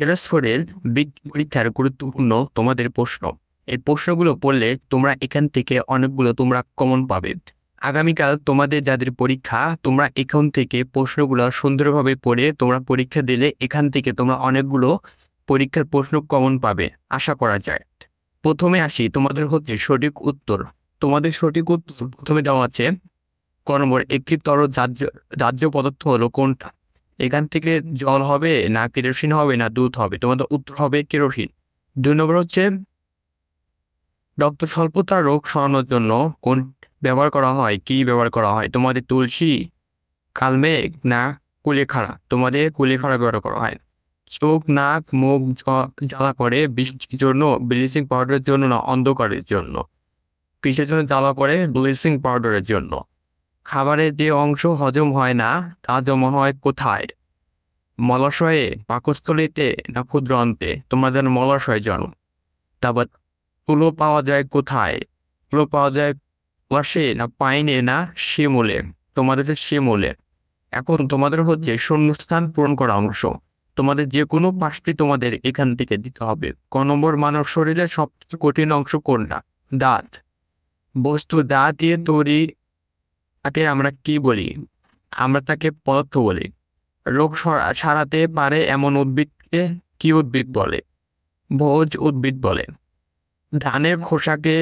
Class 4 এর বৃত্তি পরীক্ষার গুরুত্বপূর্ণ তোমাদের প্রশ্ন। এই প্রশ্নগুলো পড়লে তোমরা এখান থেকে অনেকগুলো তোমরা কমন পাবে। আগামীকাল তোমাদের যাদের পরীক্ষা তোমরা এখান থেকে প্রশ্নগুলো সুন্দরভাবে পড়ে তোমরা পরীক্ষা দিলে এখান থেকে তোমরা অনেকগুলো পরীক্ষার প্রশ্ন কমন পাবে আশা করা যায়। প্রথমে আসি তোমাদের হচ্ছে সঠিক উত্তর। তোমাদের সঠিক উত্তর প্রথমে দেওয়া আছে ক নম্বর, একটি তরল দাহ্য পদার্থ হলো কোনটা? এখান থেকে জল হবে না কেরোসিন হবে না দুধ হবে? তোমাদের উত্তর হবে কেরোসিন। 2 নম্বর হচ্ছে রক্ত স্বল্পতা রোগ সরানোর জন্য কোন ব্যবহার করা হয়? কি ব্যবহার করা হয়? তোমাদের তুলসী, কালমেঘ না কুলেখাড়া? তোমাদের কুলেখাড়া ব্যবহার করা হয়। চোখ নাক মুখ জ্বালা করে বৃষ্টির জন্য, ব্লিচিং পাউডারের জন্য না অন্ধকারের জন্য? কিসের জন্য জ্বালা করে? ব্লিচিং পাউডারের জন্য। খাবারের যে অংশ হজম হয় না তা জমা হয় কোথায়? মলাশয়ে, পাকস্থলীতে না ক্ষুদ্র অন্তে? তোমরা যেন মলাশয় জানো। তারপর তুলো পাওয়া যায় কোথায়? তুলো পাওয়া যায় রসে না পাইনে না শিমুলে? তোমাদের শিমুলে। এখন তোমাদের হচ্ছে শূন্যস্থান পূরণ করা অংশ। তোমাদের যে কোনো 5টি তোমাদের এখান থেকে দিতে হবে। ক নম্বর, মানব শরীরের সবচেয়ে কঠিন অংশ কোনটা? দাঁত। বস্তু দাঁত দিয়ে তৈরি তাকে আমরা কি বলি? আমরা তাকে পদার্থ বলি। রোগ সারাতে পারে এমন উদ্ভিদকে কি উদ্ভিদ বলে? ভোজ উদ্ভিদ বলে। ধানের খোসাকে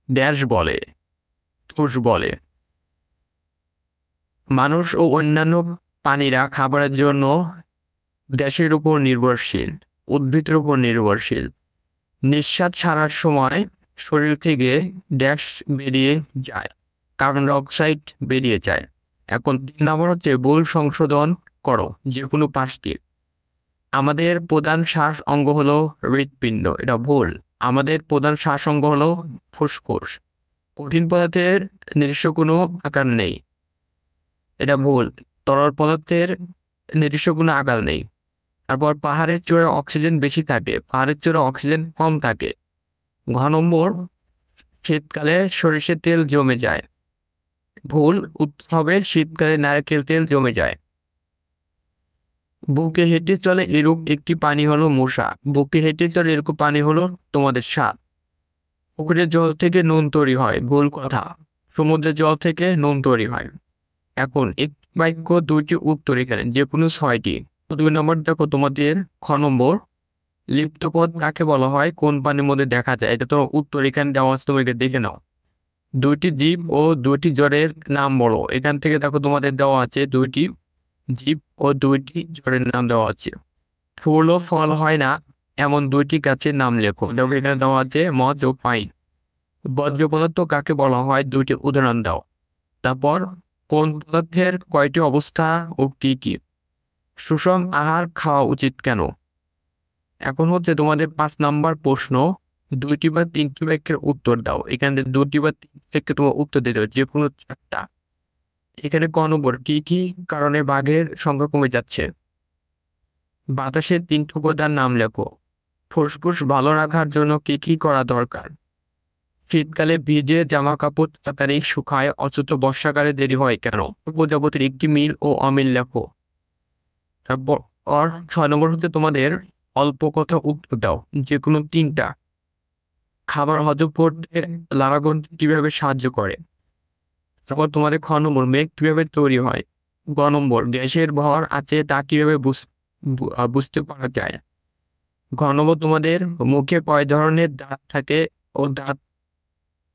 ড্যাশ বলে? তুষ বলে। মানুষ ও অন্যান্য প্রাণীরা খাবারের জন্য ড্যাশের উপর নির্ভরশীল? উদ্ভিদের উপর নির্ভরশীল। নিঃশ্বাস ছাড়ার সময় শরীর থেকে ড্যাশ বেরিয়ে যায়? কার্বন ডাইঅক্সাইড বেরিয়ে যায়। এখন 3 নম্বর হচ্ছে ভুল সংশোধন করো যে কোনো 5টি। আমাদের প্রধান শ্বাস অঙ্গ হলো হৃৎপিণ্ড, এটা ভুল। আমাদের প্রধান শ্বাস অঙ্গ হলো ফুসফুস। কঠিন পদার্থের নিজস্ব কোনো আকার নেই, এটা ভুল। তরল পদার্থের নিজস্ব কোনো আকার নেই। তারপর পাহাড়ের চূড়ায় অক্সিজেন বেশি থাকে, পাহাড়ের চূড়ায় অক্সিজেন কম থাকে। ঘ নম্বর, শীতকালে সরিষার তেল জমে যায়। ভুল, উত্তর হবে শীতকালে নারকেল তেল জমে যায়। বুকে হেঁটে চলে এরূপ একটি পানি হলো মশা। বুকে হেঁটে চলে এরকম পানি হলো তোমাদের সাপ। পুকুরের জল থেকে নুন তৈরি হয়। ভুল কথা, সমুদ্রের জল থেকে নুন তৈরি হয়। এখন একটি বাক্য 2টি উত্তর এখানে যে কোনো 6টি। 2 নম্বর দেখো তোমাদের খ নম্বর, লিপ্ত পদ কাকে বলা হয়? কোন পানির মধ্যে দেখা যায়? এটা তো উত্তর এখানে দেওয়া আছে, তুমি দেখে নাও। 2টি জীব ও 2টি জড়ের নাম বলো। এখান থেকে দেখো তোমাদের দেওয়া আছে 2টি জীব ও 2টি জড়ের নাম দেওয়া আছে। ফুল ও ফল হয় না এমন 2টি গাছের নাম লেখো। দেখো এখানে দেওয়া আছে মদ ও পাইন। বর্জ্য পদার্থ কাকে বলা হয়? 2টি উদাহরণ দাও। তারপর কোন পদার্থের কয়টি অবস্থা ও কি কি? সুষম আহার খাওয়া উচিত কেন? এখন হচ্ছে তোমাদের 5 নাম্বার প্রশ্ন, 2টি বা 3টি বাক্যের উত্তর দাও। এখানে 2টি বা 3টি বাক্যে তোমার উত্তর দিতে হবে যে কোনো 4টা। এখানে ক নম্বর, কি কি কারণে বাঘের সংখ্যা কমে যাচ্ছে? বাতাসের 3টি উপাদান নাম লেখো। ফুসফুস ভালো রাখার জন্য কি কি করা দরকার? শীতকালে ভিজে জামা কাপড় তাড়াতাড়ি শুকায় অথচ বর্ষাকালে দেরি হয় কেন? প্রজাপতির একটি মিল ও অমিল লেখো। তারপর 6 নম্বর হচ্ছে তোমাদের অল্প কথা উত্তর দাও যে কোনো 3টা। খাবার হজম করতে লালাগ্রন্থি কিভাবে সাহায্য করে? তারপর তোমাদের খ নম্বর, মেঘ কিভাবে তৈরি হয়? গ নম্বর, গ্যাসের ভর আছে তা কিভাবে বুঝতে পারা যায়? ঘ নম্বর, তোমাদের মুখে কয় ধরনের দাঁত থাকে ও দাঁত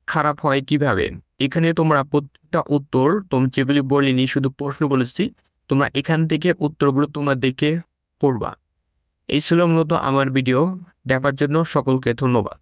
খারাপ হয় কিভাবে? এখানে তোমরা প্রত্যেকটা উত্তর তুমি যেগুলি বলিনি, শুধু প্রশ্ন বলেছি, তোমরা এখান থেকে উত্তরগুলো তোমরা দেখে পড়বা। এই ছিল মূলত আমার ভিডিও। দেখার জন্য সকলকে ধন্যবাদ।